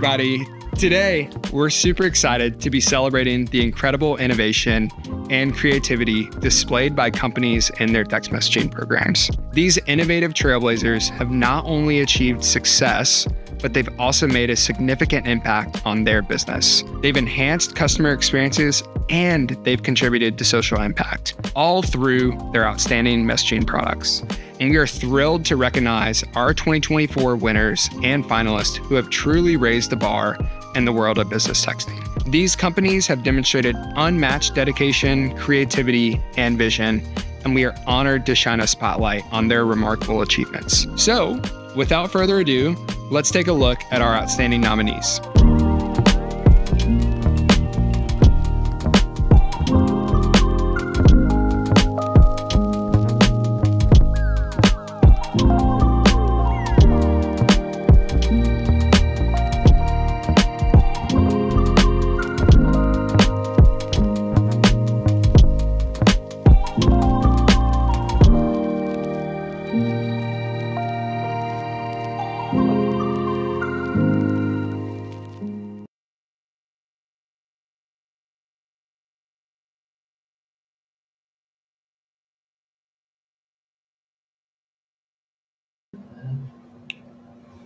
everybody. Today, we're super excited to be celebrating the incredible innovation and creativity displayed by companies in their text messaging programs. These innovative trailblazers have not only achieved success, but they've also made a significant impact on their business. They've enhanced customer experiences and they've contributed to social impact, all through their outstanding messaging products. And we are thrilled to recognize our 2024 winners and finalists who have truly raised the bar in the world of business texting. These companies have demonstrated unmatched dedication, creativity, and vision, and we are honored to shine a spotlight on their remarkable achievements. So, without further ado, let's take a look at our outstanding nominees.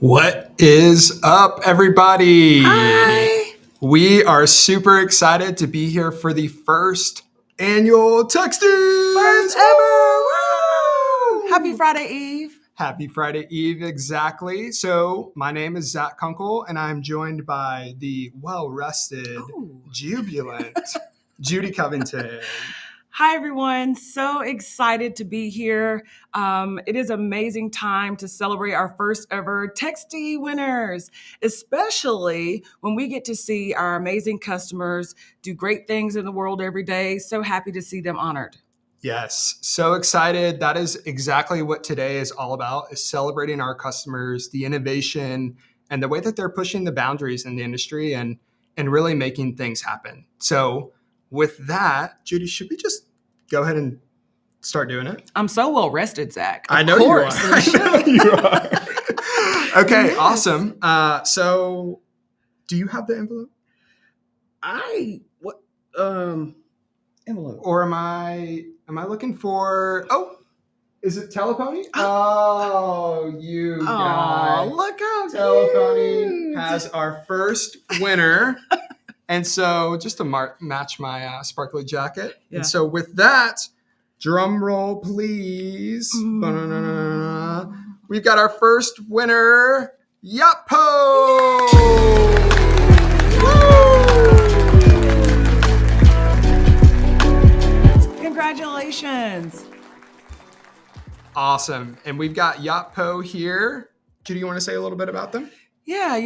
What is up, everybody? Hi. We are super excited to be here for the first annual Texties. First ever. Woo! Happy Friday Eve. Happy Friday Eve, exactly. So my name is Zach Kunkel, and I'm joined by the well-rested, jubilant Judy Covington. Hi, everyone. So excited to be here. It is an amazing time to celebrate our first ever Textie winners, especially when we get to see our amazing customers do great things in the world every day. So happy to see them honored. Yes, so excited. That is exactly what today is all about, is celebrating our customers, the innovation, and the way that they're pushing the boundaries in the industry and really making things happen. So with that, Judy, should we just go ahead and start doing it? I'm so well rested, Zach. I know you are. I know you are. Okay, yes. Awesome. So do you have the envelope? Envelope. Or am I looking for, is it Telepony? Oh, you guys. Look how Telepony cute. has our first winner. And so just to match my sparkly jacket. Yeah. And so with that, drum roll, please. We've got our first winner, Yappo. Congratulations. Awesome. And we've got Yappo here. Judy, you want to say a little bit about them? Yeah,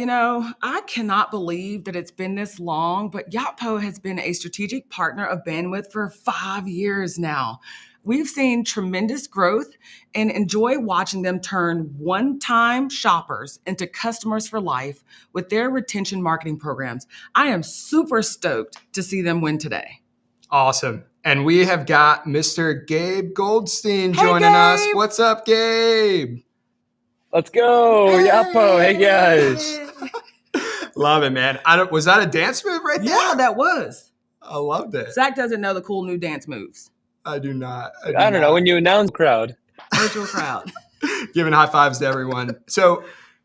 I cannot believe that it's been this long, but Yappo has been a strategic partner of Bandwidth for 5 years now. We've seen tremendous growth and enjoy watching them turn one-time shoppers into customers for life with their retention marketing programs. I am super stoked to see them win today. Awesome. And we have got Mr. Gabe Goldstein joining us. What's up, Gabe? Let's go. Yappo. Hey, guys. Love it, man. Was that a dance move right there? Yeah, that was. I loved it. Zach doesn't know the cool new dance moves. I do not. I don't know. When you announce crowd. Virtual crowd. Giving high fives to everyone. So,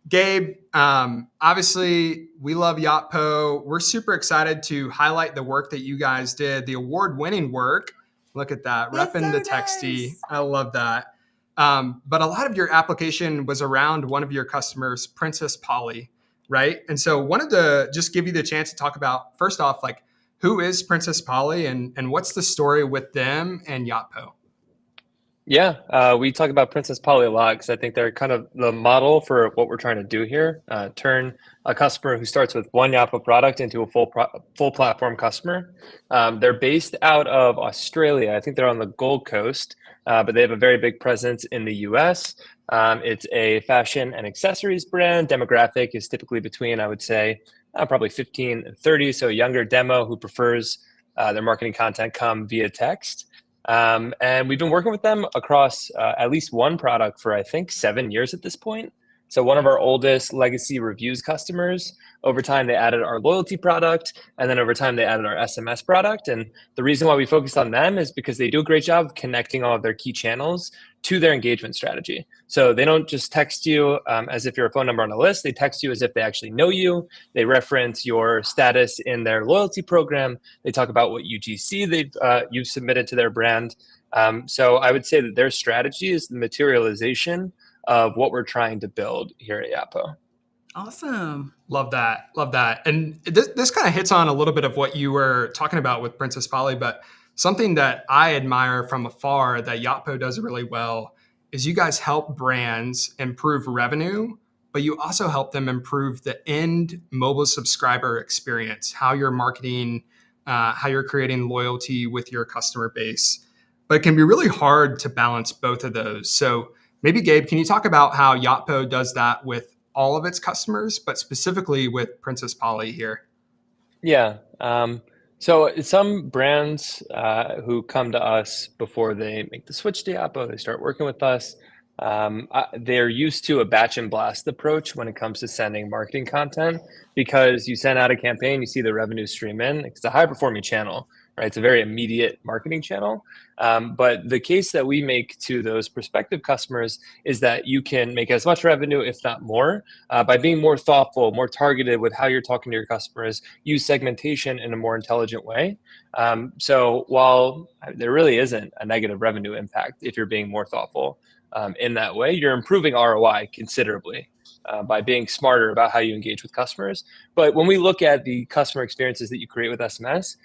Gabe, obviously, we love Yappo. We're super excited to highlight the work that you guys did, the award-winning work. Look at that. Repping the Textie. Nice. I love that. But a lot of your application was around one of your customers, Princess Polly, right? And so wanted to just give you the chance to talk about, first off, like, who is Princess Polly and what's the story with them and Yappo? Yeah, we talk about Princess Polly a lot because I think they're kind of the model for what we're trying to do here, turn a customer who starts with one Yappo product into a full platform customer. They're based out of Australia. I think they're on the Gold Coast, but they have a very big presence in the US. It's a fashion and accessories brand. Demographic is typically between, I would say, probably 15 and 30. So a younger demo who prefers their marketing content come via text. And we've been working with them across at least one product for, I think, 7 years at this point. So one of our oldest legacy reviews customers, over time they added our loyalty product, and then over time they added our SMS product. And the reason why we focused on them is because they do a great job of connecting all of their key channels to their engagement strategy. So they don't just text you as if you're a phone number on a list. They text you as if they actually know you. They reference your status in their loyalty program. They talk about what UGC you've submitted to their brand. So I would say that their strategy is the materialization of what we're trying to build here at Yapo. Awesome. Love that. Love that. And this kind of hits on a little bit of what you were talking about with Princess Polly, but something that I admire from afar that Yapo does really well is you guys help brands improve revenue, but you also help them improve the end mobile subscriber experience, how you're marketing, how you're creating loyalty with your customer base. But it can be really hard to balance both of those. So maybe Gabe, can you talk about how Yotpo does that with all of its customers, but specifically with Princess Polly here? Yeah. So some brands who come to us before they make the switch to Yapo, they start working with us. They're used to a batch and blast approach when it comes to sending marketing content because you send out a campaign, you see the revenue stream in. It's a high performing channel, right? It's a very immediate marketing channel. But the case that we make to those prospective customers is that you can make as much revenue, if not more, by being more thoughtful, more targeted with how you're talking to your customers, use segmentation in a more intelligent way. So while there really isn't a negative revenue impact if you're being more thoughtful in that way, you're improving ROI considerably by being smarter about how you engage with customers. But when we look at the customer experiences that you create with SMS,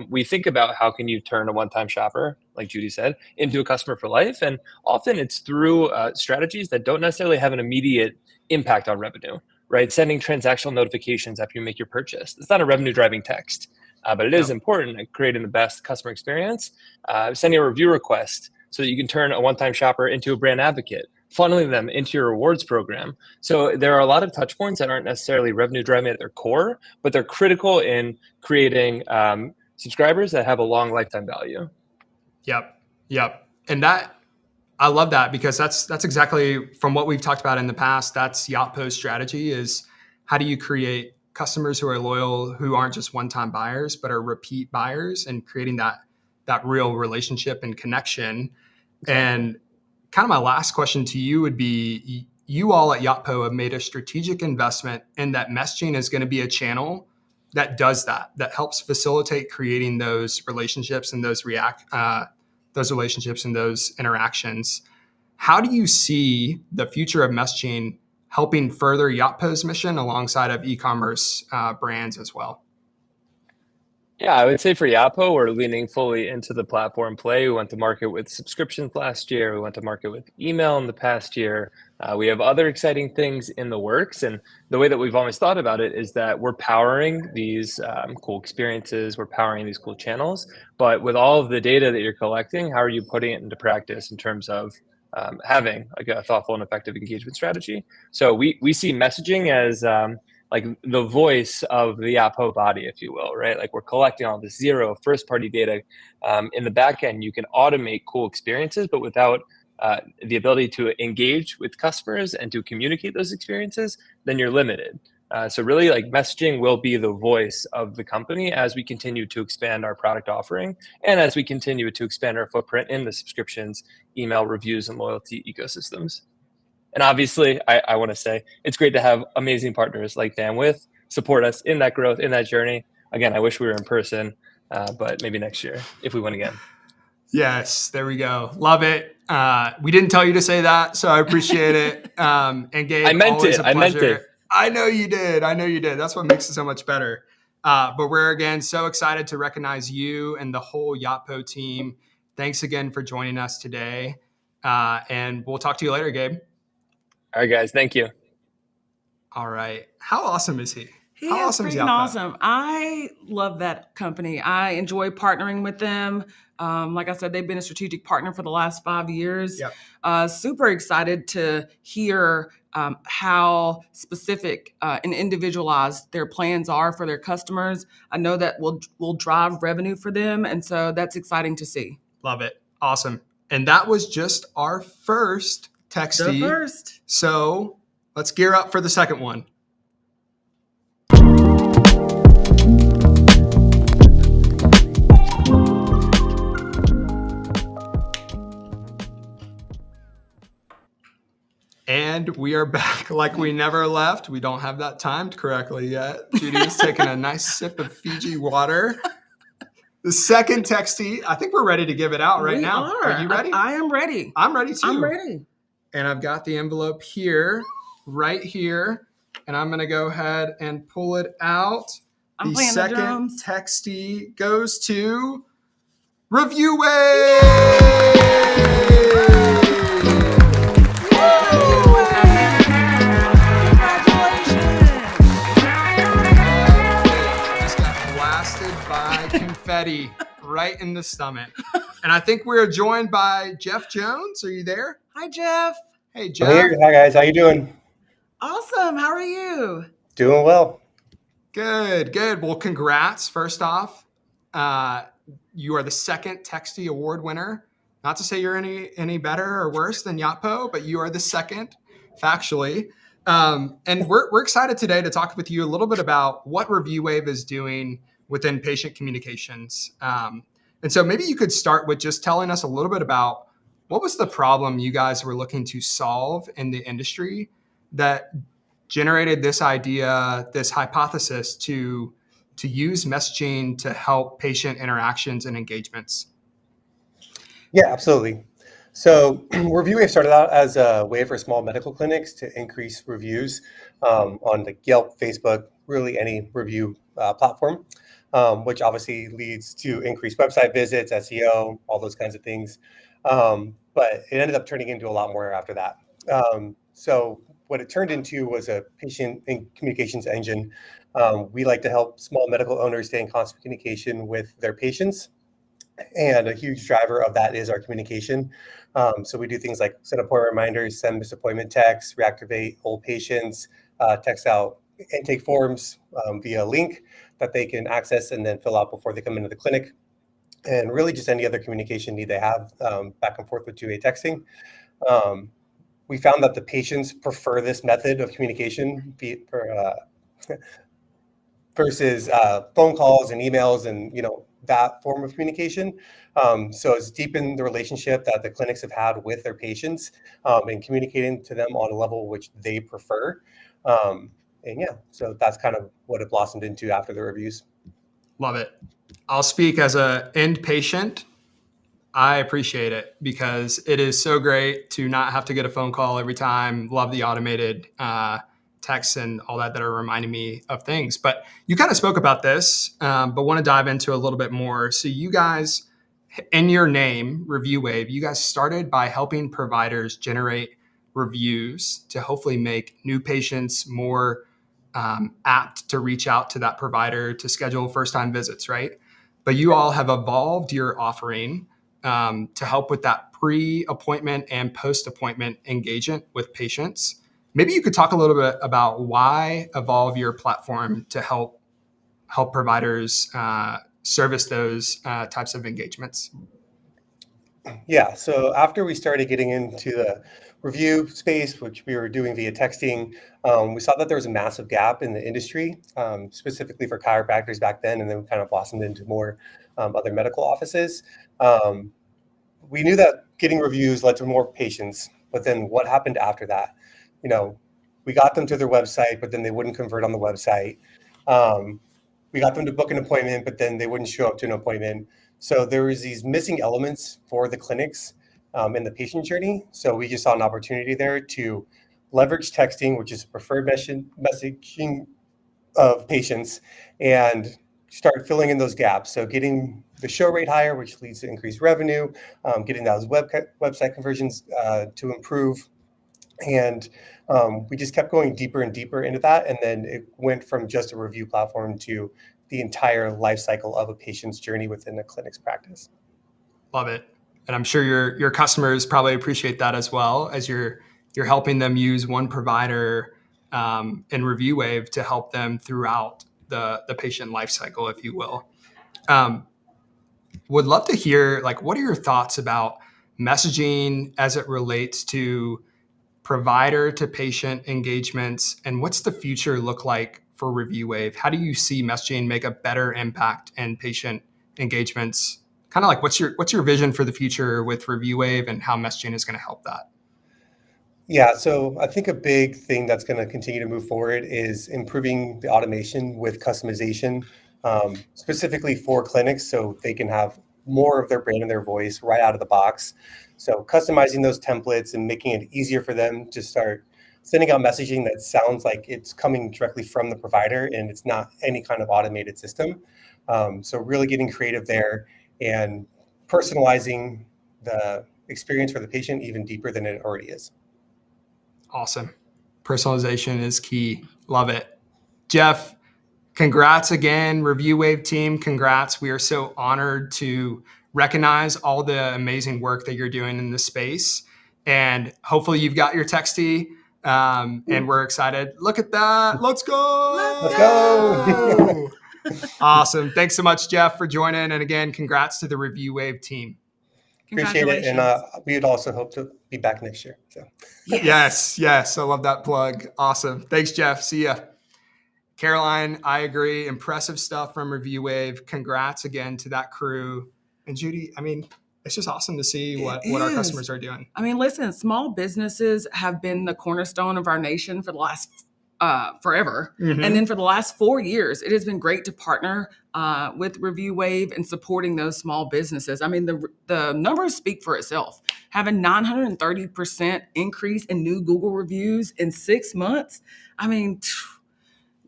we think about how can you turn a one-time shopper, like Judy said, into a customer for life. And often it's through strategies that don't necessarily have an immediate impact on revenue, right? Sending transactional notifications after you make your purchase. It's not a revenue driving text, but it is important at creating the best customer experience. Sending a review request so that you can turn a one-time shopper into a brand advocate, funneling them into your rewards program. So there are a lot of touch points that aren't necessarily revenue driving at their core, but they're critical in creating subscribers that have a long lifetime value. Yep. Yep. And that, I love that because that's exactly from what we've talked about in the past. That's Yotpo's strategy is how do you create customers who are loyal, who aren't just one-time buyers, but are repeat buyers and creating that real relationship and connection. Exactly. And kind of my last question to you would be, you all at Yotpo have made a strategic investment in that messaging is going to be a channel that does that helps facilitate creating those relationships and those relationships and those interactions. How do you see the future of messaging helping further Yotpo's mission alongside of e-commerce brands as well? Yeah, I would say for Yapo, we're leaning fully into the platform play. We went to market with subscriptions last year. We went to market with email in the past year. We have other exciting things in the works. And the way that we've always thought about it is that we're powering these cool experiences, we're powering these cool channels. But with all of the data that you're collecting, how are you putting it into practice in terms of having like a thoughtful and effective engagement strategy? So we see messaging as like the voice of the Yapo body, if you will, right? Like we're collecting all this zero first party data. In the back end, you can automate cool experiences, but without the ability to engage with customers and to communicate those experiences, then you're limited. So really like messaging will be the voice of the company as we continue to expand our product offering and as we continue to expand our footprint in the subscriptions, email, reviews, and loyalty ecosystems. And obviously, I want to say it's great to have amazing partners like Bandwidth support us in that growth, in that journey. Again, I wish we were in person, but maybe next year if we win again. Yes, there we go. Love it. We didn't tell you to say that, so I appreciate it. And Gabe, I meant always it. a I meant pleasure. it. I know you did. I know you did. That's what makes it so much better. But we're again so excited to recognize you and the whole Yotpo team. Thanks again for joining us today. And we'll talk to you later, Gabe. All right, guys. Thank you. All right. How awesome is he? He How is awesome is freaking Yotpo? awesome. I love that company. I enjoy partnering with them. Like I said, they've been a strategic partner for the last 5 years. Yep. Super excited to hear how specific and individualized their plans are for their customers. I know that will drive revenue for them, and so that's exciting to see. Love it. Awesome. And that was just our first The Textie. first. So Let's gear up for the second one. And we are back like we never left. We don't have that timed correctly yet. Judy is taking a nice sip of Fiji water. The second Textie, I think we're ready to give it out right now. Are you ready? I am ready. I'm ready too. I'm ready. And I've got the envelope here, right here. And I'm going to go ahead and pull it out. I'm the playing second the drums. Textie goes to Review Wave. Confetti right in the stomach. And I think we're joined by Jeff Jones. Are you there? Hi, Jeff. Hey, Jeff. I'm here. Hi, guys. How you doing? Awesome. How are you? Doing well. Good. Well, congrats. First off, you are the second Textie Award winner. Not to say you're any better or worse than Yatpo, but you are the second, factually. And we're excited today to talk with you a little bit about what Review Wave is doing within patient communications. And so maybe you could start with just telling us a little bit about what was the problem you guys were looking to solve in the industry that generated this idea, this hypothesis to use messaging to help patient interactions and engagements. Yeah, absolutely. So Review Wave started out as a way for small medical clinics to increase reviews on the Yelp, Facebook, really any review platform, which obviously leads to increased website visits, SEO, all those kinds of things. But it ended up turning into a lot more after that. So what it turned into was a patient communications engine. We like to help small medical owners stay in constant communication with their patients. And a huge driver of that is our communication. So we do things like set appointment reminders, send missed appointment texts, reactivate old patients, text out intake forms via link that they can access and then fill out before they come into the clinic. And really just any other communication need they have back and forth with two-way texting. We found that the patients prefer this method of communication versus phone calls and emails and, that form of communication. So it's deepened the relationship that the clinics have had with their patients and communicating to them on a level which they prefer. So that's kind of what it blossomed into after the reviews. Love it. I'll speak as an end patient. I appreciate it because it is so great to not have to get a phone call every time. Love the automated texts and all that are reminding me of things. But you kind of spoke about this, but want to dive into a little bit more. So you guys, in your name, Review Wave, you guys started by helping providers generate reviews to hopefully make new patients more apt to reach out to that provider to schedule first-time visits, right? But you all have evolved your offering to help with that pre-appointment and post-appointment engagement with patients. Maybe you could talk a little bit about why evolve your platform to help providers service those types of engagements. Yeah, so after we started getting into the review space, which we were doing via texting, we saw that there was a massive gap in the industry, specifically for chiropractors back then, and then kind of blossomed into more other medical offices. We knew that getting reviews led to more patients, but then what happened after that? We got them to their website, but then they wouldn't convert on the website. We got them to book an appointment, but then they wouldn't show up to an appointment. So there was these missing elements for the clinics in the patient journey. So we just saw an opportunity there to leverage texting, which is preferred messaging of patients, and start filling in those gaps. So getting the show rate higher, which leads to increased revenue, getting those website conversions to improve. And we just kept going deeper and deeper into that. And then it went from just a review platform to the entire life cycle of a patient's journey within a clinic's practice. Love it. And I'm sure your customers probably appreciate that as well, as you're helping them use one provider in Review Wave to help them throughout the patient life cycle, if you will. Would love to hear, what are your thoughts about messaging as it relates to provider to patient engagements, and what's the future look like for ReviewWave? How do you see messaging make a better impact in patient engagements? Kind of like what's your vision for the future with ReviewWave and how messaging is going to help that? Yeah, so I think a big thing that's going to continue to move forward is improving the automation with customization, specifically for clinics, so they can have more of their brand and their voice right out of the box. So customizing those templates and making it easier for them to start sending out messaging that sounds like it's coming directly from the provider and it's not any kind of automated system. So really getting creative there and personalizing the experience for the patient even deeper than it already is. Awesome. Personalization is key. Love it. Jeff, congrats again. ReviewWave team, congrats. We are so honored to recognize all the amazing work that you're doing in this space. And hopefully you've got your Textie, and we're excited. Look at that. Let's go. Let's go. Awesome. Thanks so much, Jeff, for joining. And again, congrats to the ReviewWave team. Appreciate it. And we would also hope to be back next year. So. Yes. I love that plug. Awesome. Thanks, Jeff. See ya. Caroline, I agree. Impressive stuff from ReviewWave. Congrats again to that crew. And Judy, I mean, it's just awesome to see what our customers are doing. I mean, listen, small businesses have been the cornerstone of our nation for the last forever. Mm-hmm. And then for the last 4 years, it has been great to partner with ReviewWave and supporting those small businesses. I mean, the numbers speak for itself. Having 930% increase in new Google reviews in 6 months. I mean,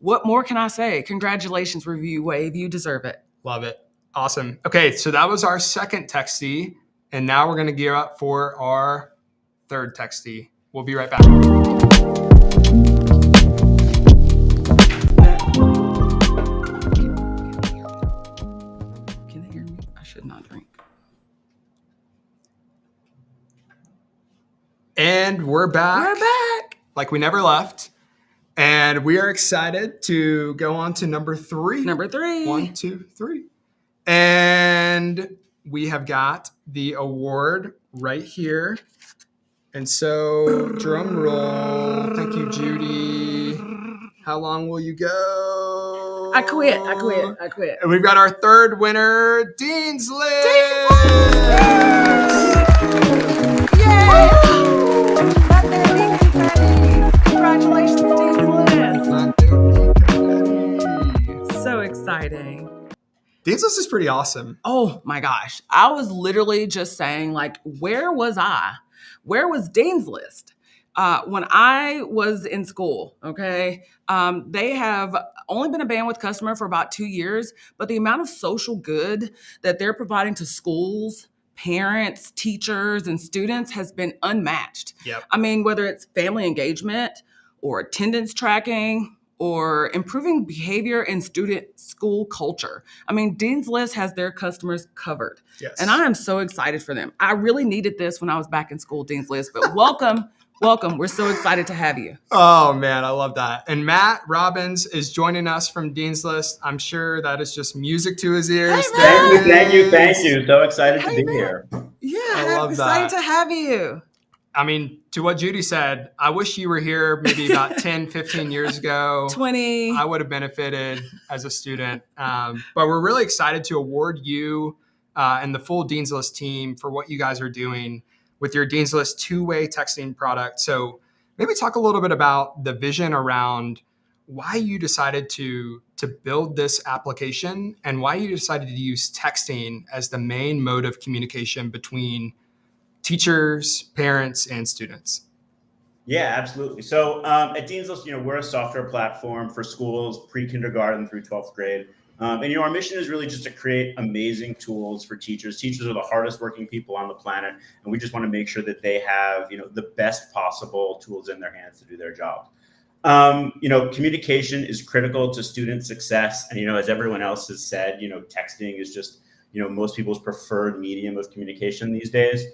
what more can I say? Congratulations, ReviewWave. You deserve it. Love it. Awesome. Okay, so that was our second Textie, and now we're going to gear up for our third Textie. We'll be right back. Can they hear me? I should not drink. And we're back. We're back. Like we never left. And we are excited to go on to number 3. Number 3. 1, 2, 3. And we have got the award right here. And so, drum roll. Thank you, Judy. How long will you go? I quit. And we've got our third winner, Dean's List. Yay! Congratulations, Dean's List. So exciting. Dean's List is pretty awesome. Oh my gosh. I was literally just saying, like, where was I? Where was Dean's List? When I was in school, okay, they have only been a bandwidth customer for about 2 years, but the amount of social good that they're providing to schools, parents, teachers, and students has been unmatched. Yep. I mean, whether it's family engagement or attendance tracking or improving behavior in student school culture. I mean, Dean's List has their customers covered. Yes. And I am so excited for them. I really needed this when I was back in school, Dean's List, but welcome. Welcome. We're so excited to have you. Oh, man, I love that. And Matt Robbins is joining us from Dean's List. I'm sure that is just music to his ears. Thank you. So excited to be here. Yeah, I love I'm excited that. to have you. I mean, to what Judy said, I wish you were here maybe about 10, 15 years ago. 20. I would have benefited as a student. But we're really excited to award you and the full Dean's List team for what you guys are doing with your Dean's List two-way texting product. So maybe talk a little bit about the vision around why you decided to build this application and why you decided to use texting as the main mode of communication between teachers, parents, and students. Yeah, absolutely. So at Dean's List, we're a software platform for schools pre-kindergarten through 12th grade. And our mission is really just to create amazing tools for teachers. Teachers are the hardest working people on the planet, and we just want to make sure that they have, the best possible tools in their hands to do their job. Communication is critical to student success, and as everyone else has said, texting is just most people's preferred medium of communication these days.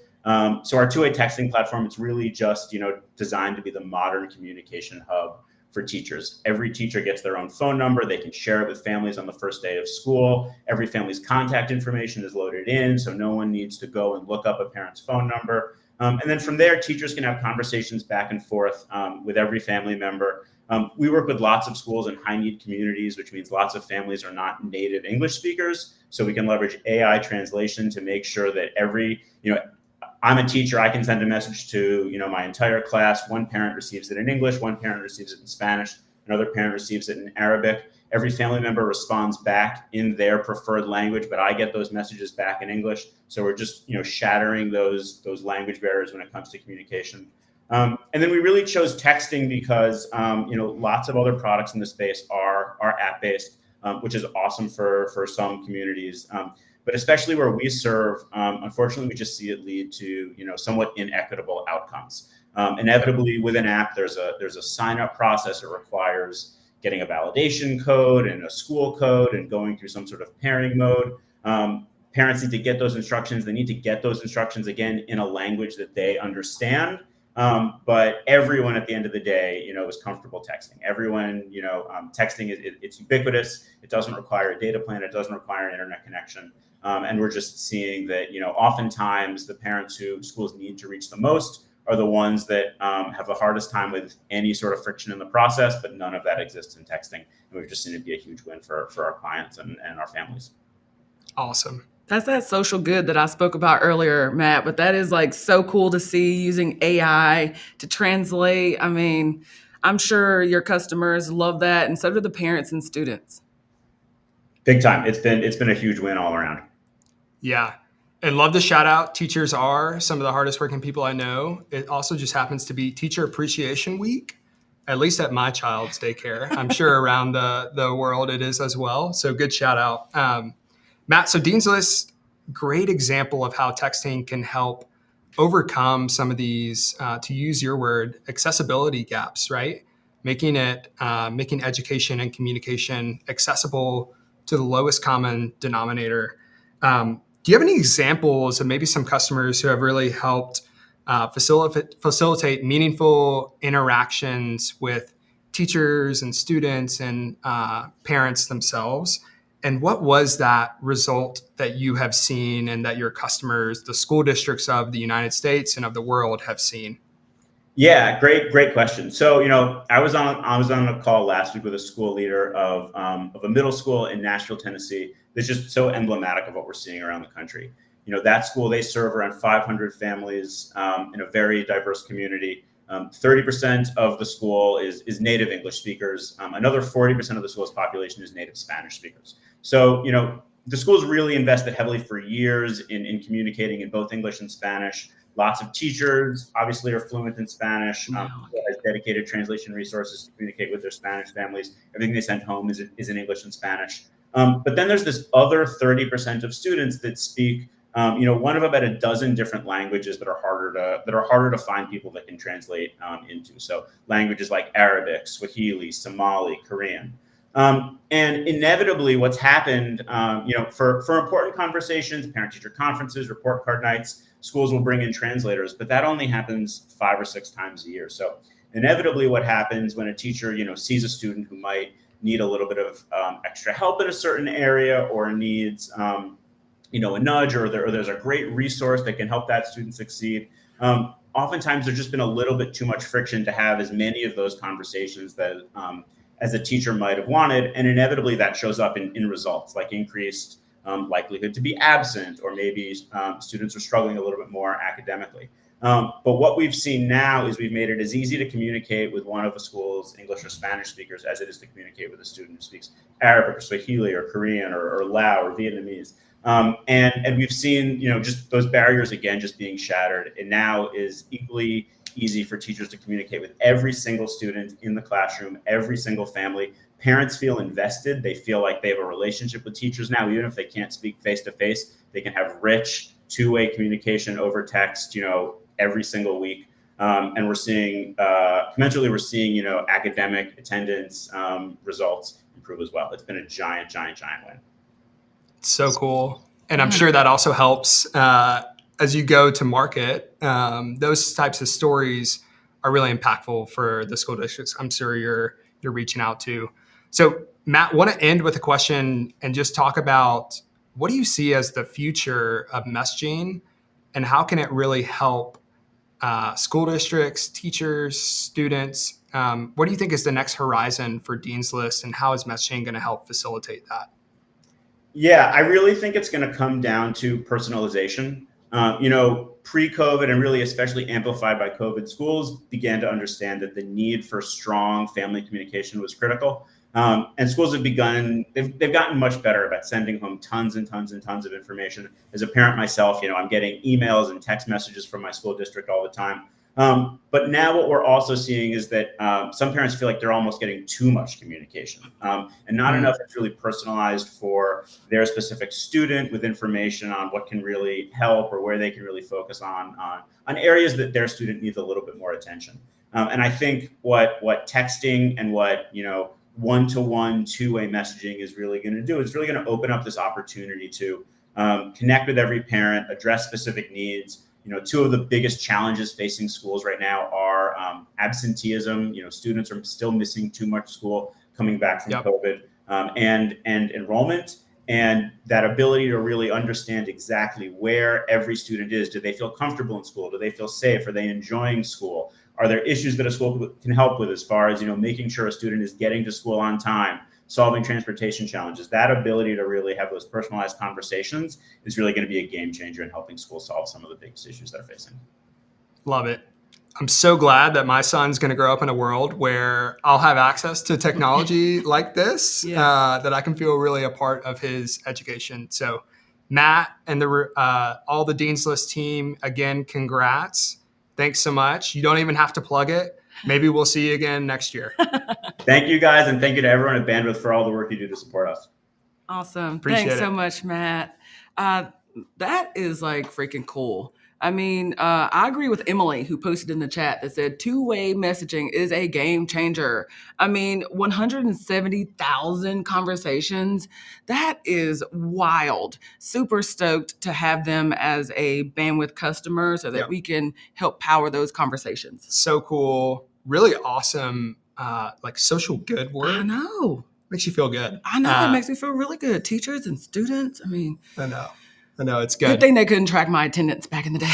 So our two-way texting platform, it's really just designed to be the modern communication hub for teachers. Every teacher gets their own phone number. They can share it with families on the first day of school. Every family's contact information is loaded in, so no one needs to go and look up a parent's phone number. And then from there, teachers can have conversations back and forth with every family member. We work with lots of schools in high need communities, which means lots of families are not native English speakers. So we can leverage AI translation to make sure that I'm a teacher, I can send a message to, my entire class. One parent receives it in English, one parent receives it in Spanish, another parent receives it in Arabic. Every family member responds back in their preferred language, but I get those messages back in English. So we're just, shattering those language barriers when it comes to communication. And then we really chose texting because, lots of other products in the space are app-based, which is awesome for some communities. But especially where we serve, unfortunately, we just see it lead to, somewhat inequitable outcomes. Inevitably, with an app, there's a sign-up process. It requires getting a validation code and a school code and going through some sort of pairing mode. Parents need to get those instructions. They need to get those instructions, again, in a language that they understand. But everyone at the end of the day, is comfortable texting. Everyone, texting it's ubiquitous. It doesn't require a data plan. It doesn't require an internet connection. And we're just seeing that, oftentimes the parents who schools need to reach the most are the ones that have the hardest time with any sort of friction in the process, but none of that exists in texting. And we've just seen it be a huge win for our clients and our families. Awesome. That's that social good that I spoke about earlier, Matt, but that is like so cool to see using AI to translate. I mean, I'm sure your customers love that, and so do the parents and students. Big time. It's been a huge win all around. Yeah. And love to shout out, teachers are some of the hardest working people I know. It also just happens to be Teacher Appreciation Week, at least at my child's daycare. I'm sure around the world it is as well. So good shout out. Matt, so Dean's List, great example of how texting can help overcome some of these, to use your word, accessibility gaps, right? Making education and communication accessible to the lowest common denominator. Do you have any examples of maybe some customers who have really helped facilitate meaningful interactions with teachers and students and parents themselves? And what was that result that you have seen and that your customers, the school districts of the United States and of the world, have seen? Yeah, great question. So, I was on a call last week with a school leader of a middle school in Nashville, Tennessee. That's just so emblematic of what we're seeing around the country. That school, they serve around 500 families in a very diverse community. 30% of the school is native English speakers. Another 40% of the school's population is native Spanish speakers. So, the school's really invested heavily for years in communicating in both English and Spanish. Lots of teachers obviously are fluent in Spanish, has dedicated translation resources to communicate with their Spanish families. Everything they send home is in English and Spanish. But then there's this other 30% of students that speak, one of about a dozen different languages that are harder to find people that can translate into. So languages like Arabic, Swahili, Somali, Korean. And inevitably what's happened, for important conversations, parent-teacher conferences, report card nights, schools will bring in translators, but that only happens 5 or 6 times a year. So inevitably what happens when a teacher, sees a student who might need a little bit of extra help in a certain area or needs, a nudge or there's a great resource that can help that student succeed. Oftentimes there's just been a little bit too much friction to have as many of those conversations that as a teacher might have wanted. And inevitably that shows up in results like increased likelihood to be absent, or maybe students are struggling a little bit more academically. But what we've seen now is we've made it as easy to communicate with one of the school's English or Spanish speakers as it is to communicate with a student who speaks Arabic or Swahili or Korean or Lao or Vietnamese. And we've seen, just those barriers again, just being shattered. And now is equally easy for teachers to communicate with every single student in the classroom, every single family. Parents feel invested. They feel like they have a relationship with teachers now, even if they can't speak face to face. They can have rich two-way communication over text, every single week. And we're seeing, commensurately, we're seeing, academic attendance results improve as well. It's been a giant win. So cool. And I'm sure that also helps as you go to market. Those types of stories are really impactful for the school districts I'm sure you're reaching out to. So Matt, want to end with a question and just talk about what do you see as the future of messaging and how can it really help school districts, teachers, students. What do you think is the next horizon for Dean's List, and how is messaging going to help facilitate that? Yeah, I really think it's going to come down to personalization. Pre-COVID and really especially amplified by COVID, schools began to understand that the need for strong family communication was critical. And schools have they've gotten much better about sending home tons and tons and tons of information. As a parent myself, I'm getting emails and text messages from my school district all the time. But now what we're also seeing is that some parents feel like they're almost getting too much communication and not enough that's really personalized for their specific student with information on what can really help or where they can really focus on areas that their student needs a little bit more attention. And I think what texting and what, one-to-one, two-way messaging is really going to do is really going to open up this opportunity to connect with every parent, address specific needs. Two of the biggest challenges facing schools right now are absenteeism. Students are still missing too much school coming back from COVID, and enrollment, and that ability to really understand exactly where every student is. Do they feel comfortable in school? Do they feel safe? Are they enjoying school? Are there issues that a school can help with as far as, making sure a student is getting to school on time, solving transportation challenges? That ability to really have those personalized conversations is really going to be a game changer in helping schools solve some of the biggest issues they're facing. Love it. I'm so glad that my son's going to grow up in a world where I'll have access to technology like this, that I can feel really a part of his education. So Matt and all the Dean's List team, again, congrats. Thanks so much. You don't even have to plug it. Maybe we'll see you again next year. Thank you guys. And thank you to everyone at Bandwidth for all the work you do to support us. Awesome. Appreciate Thanks it. so much, Matt. That is like freaking cool. I mean, I agree with Emily, who posted in the chat that said two-way messaging is a game changer. I mean, 170,000 conversations. That is wild. Super stoked to have them as a Bandwidth customer so that we can help power those conversations. So cool. Really awesome, like social good work. I know. Makes you feel good. I know. It makes me feel really good. Teachers and students. I mean, I know. It's good. Good thing they couldn't track my attendance back in the day.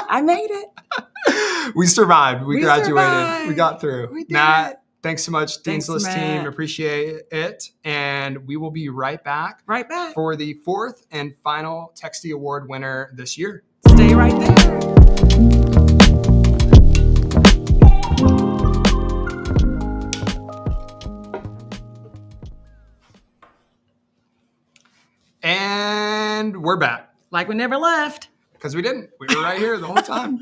I made it. We survived. We graduated. Survived. We got through. We did Matt, it. Thanks so much, Dean's List Matt. team. Appreciate it. And we will be right back. Right back. For the fourth and final Textie Award winner this year. Stay right there. And we're back. Like we never left. Because we didn't. We were right here the whole time.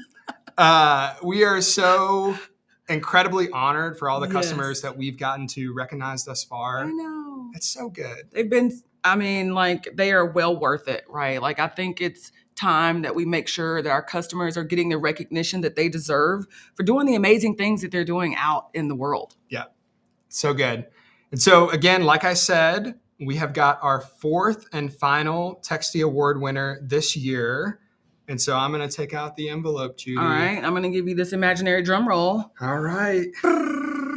We are so incredibly honored for all the customers that we've gotten to recognize thus far. I know. It's so good. They've been, they are well worth it, right? Like, I think it's time that we make sure that our customers are getting the recognition that they deserve for doing the amazing things that they're doing out in the world. Yeah. So good. And so again, like I said, we have got our fourth and final Textie Award winner this year. And so I'm going to take out the envelope, Judy. All right. I'm going to give you this imaginary drum roll. All right.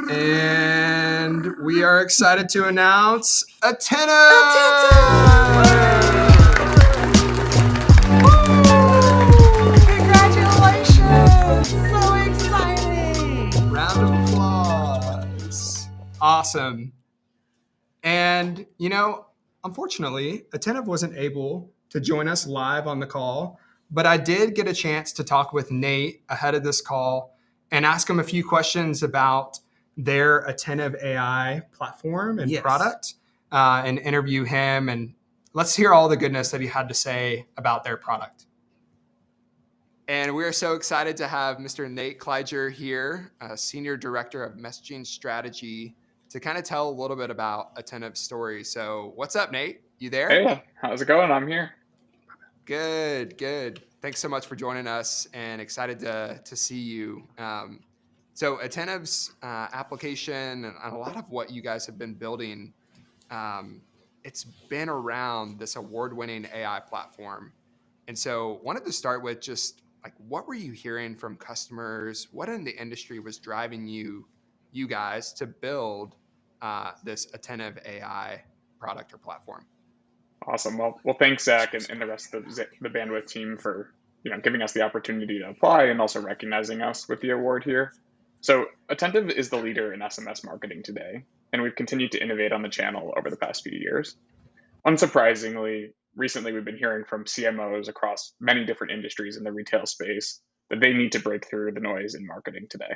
And we are excited to announce Attentive! Congratulations! So exciting! Round of applause. Awesome. And, unfortunately, Attentive wasn't able to join us live on the call, but I did get a chance to talk with Nate ahead of this call and ask him a few questions about their Attentive AI platform and product, and interview him. And let's hear all the goodness that he had to say about their product. And we are so excited to have Mr. Nate Kleiger here, Senior Director of Messaging Strategy, to kind of tell a little bit about Attentive's story. So what's up, Nate? You there? Hey, how's it going? I'm here. Good. Thanks so much for joining us, and excited to see you. So Attentive's application and a lot of what you guys have been building, it's been around this award-winning AI platform. And so wanted to start with just like, what were you hearing from customers? What in the industry was driving you guys to build this Attentive AI product or platform? Awesome. Well, thanks, Zach, and the rest of the Bandwidth team for giving us the opportunity to apply and also recognizing us with the award here. So Attentive is the leader in SMS marketing today, and we've continued to innovate on the channel over the past few years. Unsurprisingly, recently we've been hearing from CMOs across many different industries in the retail space that they need to break through the noise in marketing today.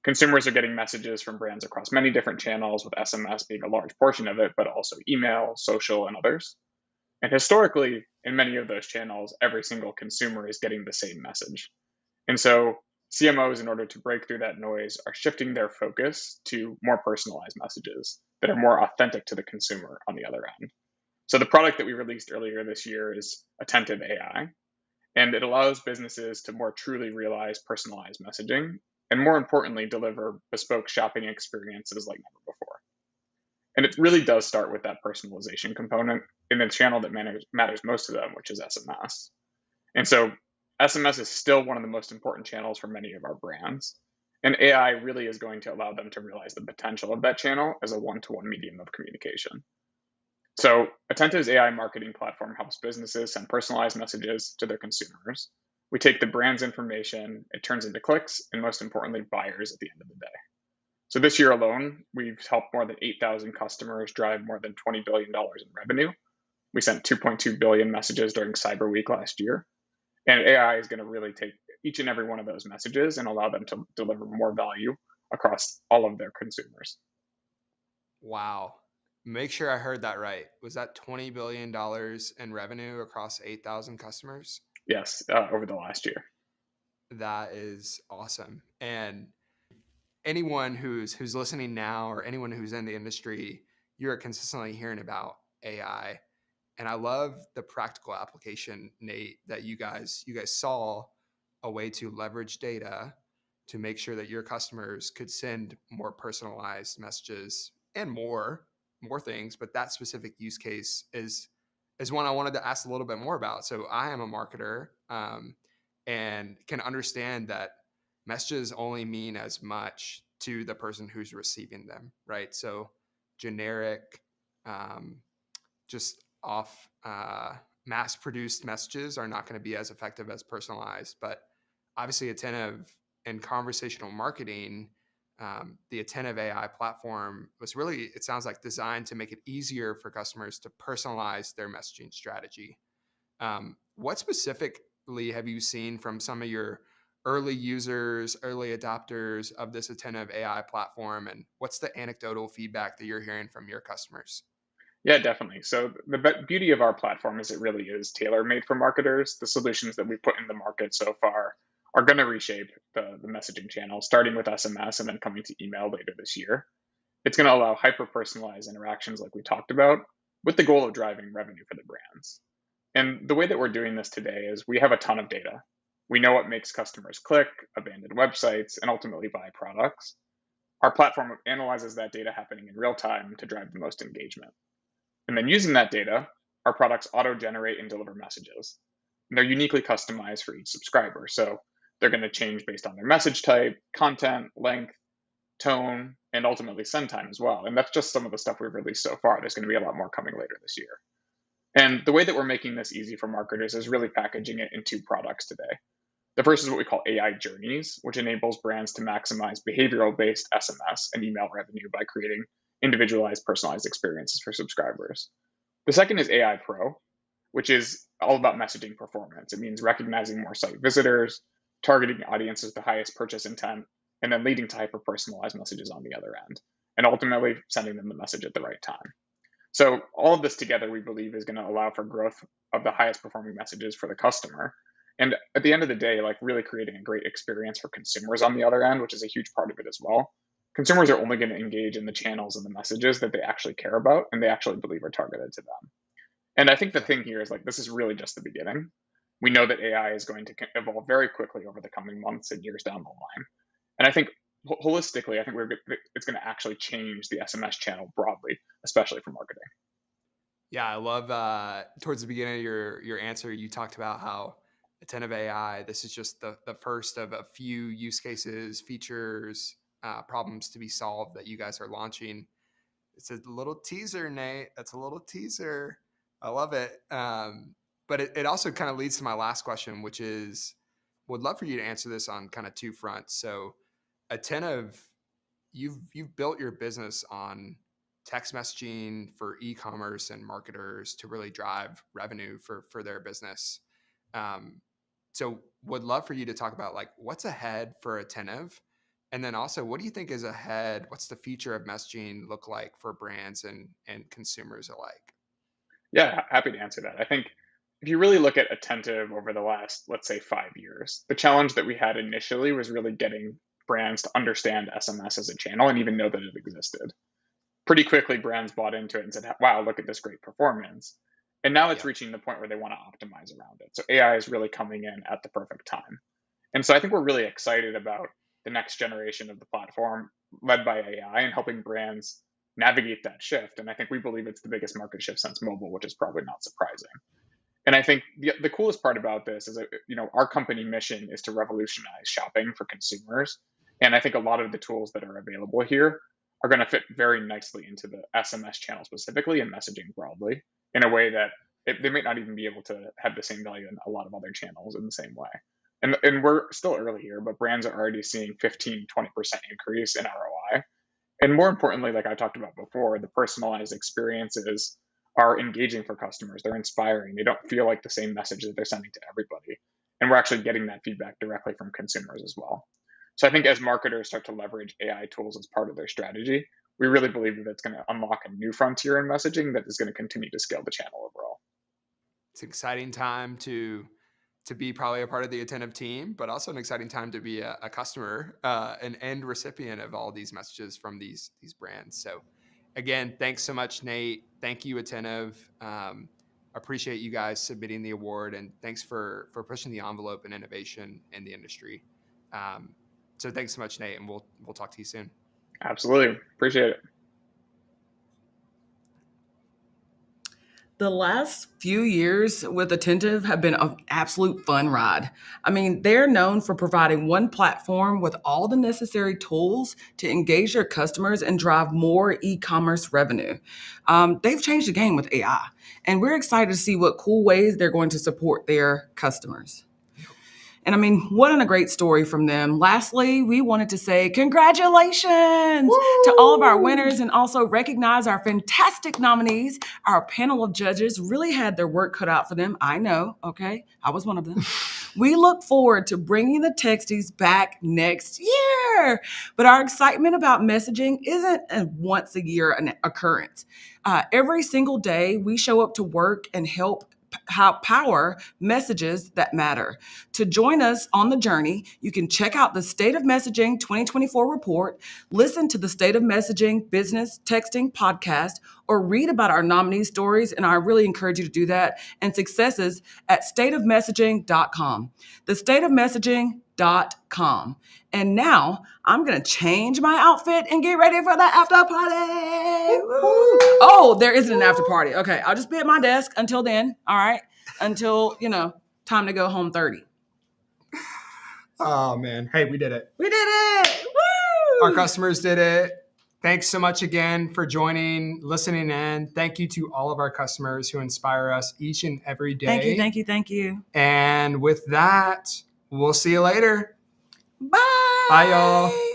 Consumers are getting messages from brands across many different channels, with SMS being a large portion of it, but also email, social, and others. And historically, in many of those channels, every single consumer is getting the same message. And so CMOs, in order to break through that noise, are shifting their focus to more personalized messages that are more authentic to the consumer on the other end. So the product that we released earlier this year is Attentive AI, and it allows businesses to more truly realize personalized messaging and, more importantly, deliver bespoke shopping experiences like never before. And it really does start with that personalization component in the channel that matters most to them, which is SMS. And so SMS is still one of the most important channels for many of our brands. And AI really is going to allow them to realize the potential of that channel as a one-to-one medium of communication. So Attentive's AI marketing platform helps businesses send personalized messages to their consumers. We take the brand's information, it turns into clicks, and most importantly, buyers at the end of the day. So this year alone, we've helped more than 8,000 customers drive more than $20 billion in revenue. We sent 2.2 billion messages during Cyber Week last year. And AI is going to really take each and every one of those messages and allow them to deliver more value across all of their consumers. Wow. Make sure I heard that right. Was that $20 billion in revenue across 8,000 customers? Yes, over the last year. That is awesome. And anyone who's listening now, or anyone who's in the industry, you're consistently hearing about AI. And I love the practical application, Nate, that you guys saw a way to leverage data to make sure that your customers could send more personalized messages and more things. But that specific use case is one I wanted to ask a little bit more about. So I am a marketer, and can understand that messages only mean as much to the person who's receiving them, right? So generic, just off mass-produced messages are not going to be as effective as personalized. But obviously, Attentive and conversational marketing, the Attentive AI platform was really, it sounds like, designed to make it easier for customers to personalize their messaging strategy. What specifically have you seen from some of your early users, early adopters of this Attentive AI platform, and what's the anecdotal feedback that you're hearing from your customers? Yeah, definitely. So the beauty of our platform is it really is tailor-made for marketers. The solutions that we put in the market so far are going to reshape the messaging channel, starting with SMS and then coming to email later this year. It's going to allow hyper-personalized interactions like we talked about, with the goal of driving revenue for the brands. And the way that we're doing this today is we have a ton of data. We know what makes customers click, abandon websites, and ultimately buy products. Our platform analyzes that data happening in real time to drive the most engagement. And then using that data, our products auto-generate and deliver messages. And they're uniquely customized for each subscriber. So they're going to change based on their message type, content, length, tone, and ultimately send time as well. And that's just some of the stuff we've released so far. There's going to be a lot more coming later this year. And the way that we're making this easy for marketers is really packaging it in two products today. The first is what we call AI Journeys, which enables brands to maximize behavioral-based SMS and email revenue by creating individualized, personalized experiences for subscribers. The second is AI Pro, which is all about messaging performance. It means recognizing more site visitors, targeting audiences with the highest purchase intent, and then leading to hyper-personalized messages on the other end, and ultimately sending them the message at the right time. So all of this together, we believe, is going to allow for growth of the highest performing messages for the customer. And at the end of the day, like, really creating a great experience for consumers on the other end, which is a huge part of it as well. Consumers are only going to engage in the channels and the messages that they actually care about and they actually believe are targeted to them. And I think the thing here is, like, this is really just the beginning. We know that AI is going to evolve very quickly over the coming months and years down the line. And I think holistically, I think it's going to actually change the SMS channel broadly, especially for marketing. Yeah, I love towards the beginning of your answer, you talked about how Attentive AI, this is just the first of a few use cases, features, problems to be solved that you guys are launching. It's a little teaser, Nate. That's a little teaser. I love it. But it also kind of leads to my last question, which is, would love for you to answer this on kind of two fronts. So Attentive, you've built your business on text messaging for e-commerce and marketers to really drive revenue for their business. So would love for you to talk about like what's ahead for Attentive, and then also what do you think is ahead? What's the future of messaging look like for brands and consumers alike? Yeah, happy to answer that. I think if you really look at Attentive over the last, let's say, 5 years, the challenge that we had initially was really getting brands to understand SMS as a channel and even know that it existed. Pretty quickly, brands bought into it and said, wow, look at this great performance. And now it's Yep. reaching the point where they want to optimize around it. So AI is really coming in at the perfect time. And so I think we're really excited about the next generation of the platform led by AI and helping brands navigate that shift. And I think we believe it's the biggest market shift since mobile, which is probably not surprising. And I think the coolest part about this is that, our company mission is to revolutionize shopping for consumers. And I think a lot of the tools that are available here are going to fit very nicely into the SMS channel specifically and messaging broadly in a way that they might not even be able to have the same value in a lot of other channels in the same way. And we're still early here, but brands are already seeing 15, 20% increase in ROI. And more importantly, like I talked about before, the personalized experiences are engaging for customers. They're inspiring. They don't feel like the same message that they're sending to everybody. And we're actually getting that feedback directly from consumers as well. So I think as marketers start to leverage AI tools as part of their strategy, we really believe that it's going to unlock a new frontier in messaging that is going to continue to scale the channel overall. It's an exciting time to be probably a part of the Attentive team, but also an exciting time to be a customer, an end recipient of all these messages from these brands. So again, thanks so much, Nate. Thank you, Attentive. Appreciate you guys submitting the award, and thanks for pushing the envelope in innovation in the industry. So thanks so much, Nate, and we'll talk to you soon. Absolutely. Appreciate it. The last few years with Attentive have been an absolute fun ride. I mean, they're known for providing one platform with all the necessary tools to engage their customers and drive more e-commerce revenue. They've changed the game with AI, and we're excited to see what cool ways they're going to support their customers. And I mean, what a great story from them. Lastly, we wanted to say congratulations to all of our winners and also recognize our fantastic nominees. Our panel of judges really had their work cut out for them. I know, okay? I was one of them. We look forward to bringing the Texties back next year. But our excitement about messaging isn't a once a year occurrence. Every single day, we show up to work and help power messages that matter. To join us on the journey, you can check out the State of Messaging 2024 report, listen to the State of Messaging Business Texting podcast, or read about our nominee stories, and I really encourage you to do that, and successes at stateofmessaging.com. The stateofmessaging.com. And now I'm going to change my outfit and get ready for the after party. Woo! Oh, there isn't an after party. Okay, I'll just be at my desk until then. All right. Until, time to go home 30. Oh, man. Hey, we did it. We did it. Woo! Our customers did it. Thanks so much again for joining, listening in. Thank you to all of our customers who inspire us each and every day. Thank you. And with that, we'll see you later. Bye. Bye, y'all.